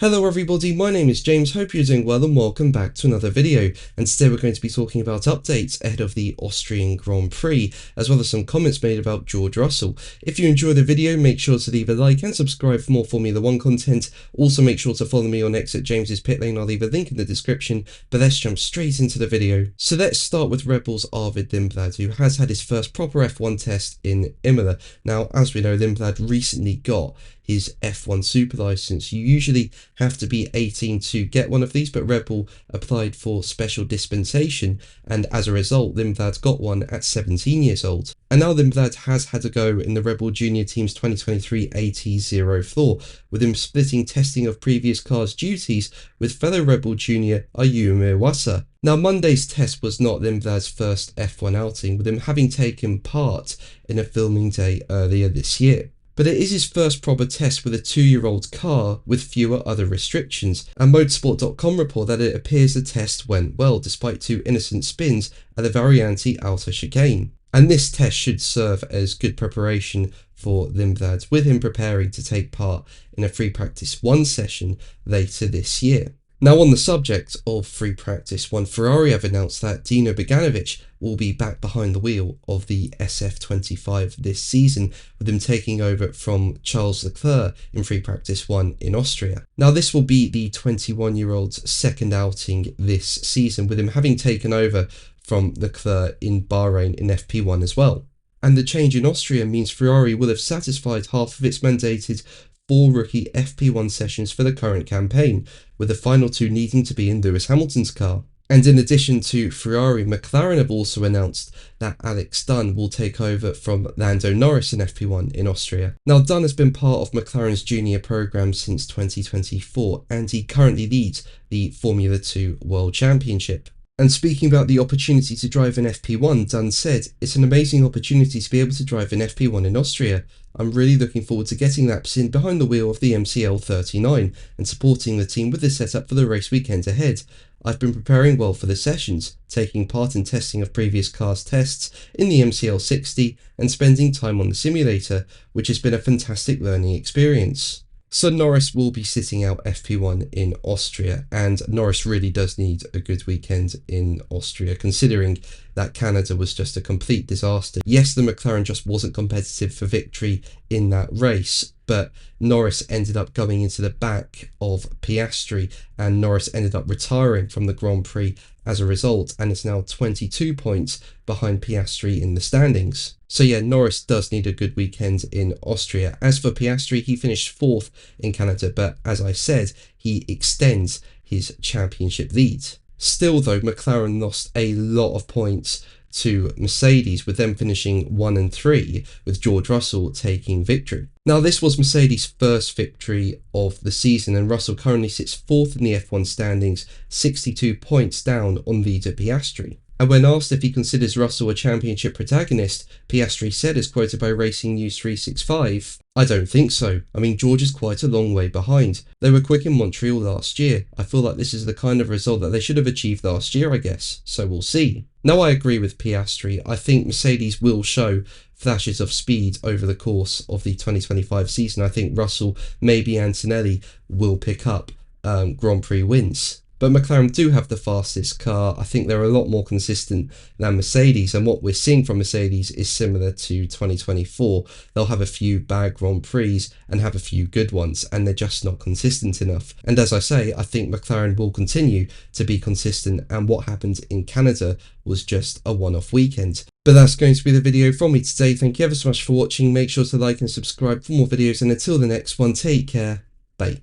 Hello everybody, my name is James, hope you're doing well and welcome back to another video, and today we're going to be talking about updates ahead of the Austrian Grand Prix, as well as some comments made about George Russell. If you enjoy the video, make sure to leave a like and subscribe for more Formula 1 content. Also make sure to follow me on X at James's Pit Lane, I'll leave a link in the description, but let's jump straight into the video. So let's start with Red Bull's Arvid Lindblad, who has had his first proper F1 test in Imola. Now, as we know, Lindblad recently got his F1 super license. You usually have to be 18 to get one of these, but Red Bull applied for special dispensation, and as a result Lindblad got one at 17 years old. And now Lindblad has had a go in the Red Bull Junior Team's 2023 AT04, with him splitting testing of previous cars' duties with fellow Red Bull Junior Ayumu Iwasa. Now, Monday's test was not Lindblad's first F1 outing, with him having taken part in a filming day earlier this year. But it is his first proper test with a 2-year-old car with fewer other restrictions, and Motorsport.com report that it appears the test went well despite 2 innocent spins at the Varianti outer chicane. And this test should serve as good preparation for Lindblad, with him preparing to take part in a free practice 1 session later this year. Now, on the subject of free practice 1, Ferrari have announced that Dino Beganovic will be back behind the wheel of the SF25 this season, with him taking over from Charles Leclerc in free practice 1 in Austria. Now, this will be the 21-year-old's second outing this season, with him having taken over from Leclerc in Bahrain in FP1 as well. And the change in Austria means Ferrari will have satisfied half of its mandated 4 rookie FP1 sessions for the current campaign, with the final 2 needing to be in Lewis Hamilton's car. And in addition to Ferrari, McLaren have also announced that Alex Dunn will take over from Lando Norris in FP1 in Austria. Now, Dunn has been part of McLaren's junior program since 2024, and he currently leads the Formula 2 World Championship. And speaking about the opportunity to drive an FP1, Dunn said, "It's an amazing opportunity to be able to drive an FP1 in Austria. I'm really looking forward to getting laps in behind the wheel of the MCL 39 and supporting the team with the setup for the race weekend ahead. I've been preparing well for the sessions, taking part in testing of previous cars' tests in the MCL 60 and spending time on the simulator, which has been a fantastic learning experience." So Norris will be sitting out FP1 in Austria, and Norris really does need a good weekend in Austria, considering that Canada was just a complete disaster. Yes, the McLaren just wasn't competitive for victory in that race, but Norris ended up going into the back of Piastri, and Norris ended up retiring from the Grand Prix as a result, and is now 22 points behind Piastri in the standings. So yeah, Norris does need a good weekend in Austria. As for Piastri, he finished 4th in Canada, but as I said, he extends his championship lead. Still though, McLaren lost a lot of points to Mercedes, with them finishing 1 and 3, with George Russell taking victory. Now, this was Mercedes' first victory of the season, and Russell currently sits 4th in the F1 standings, 62 points down on leader Piastri. And when asked if he considers Russell a championship protagonist, Piastri said, as quoted by Racing News 365, "I don't think so. I mean, George is quite a long way behind. They were quick in Montreal last year. I feel like this is the kind of result that they should have achieved last year, I guess. So we'll see." Now, I agree with Piastri. I think Mercedes will show flashes of speed over the course of the 2025 season. I think Russell, maybe Antonelli, will pick up Grand Prix wins. But McLaren do have the fastest car. I think they're a lot more consistent than Mercedes, and what we're seeing from Mercedes is similar to 2024. They'll have a few bad Grand Prix and have a few good ones, and they're just not consistent enough. And as I say, I think McLaren will continue to be consistent, and what happened in Canada was just a one-off weekend. But that's going to be the video from me today. Thank you ever so much for watching. Make sure to like and subscribe for more videos, and until the next one, take care. Bye.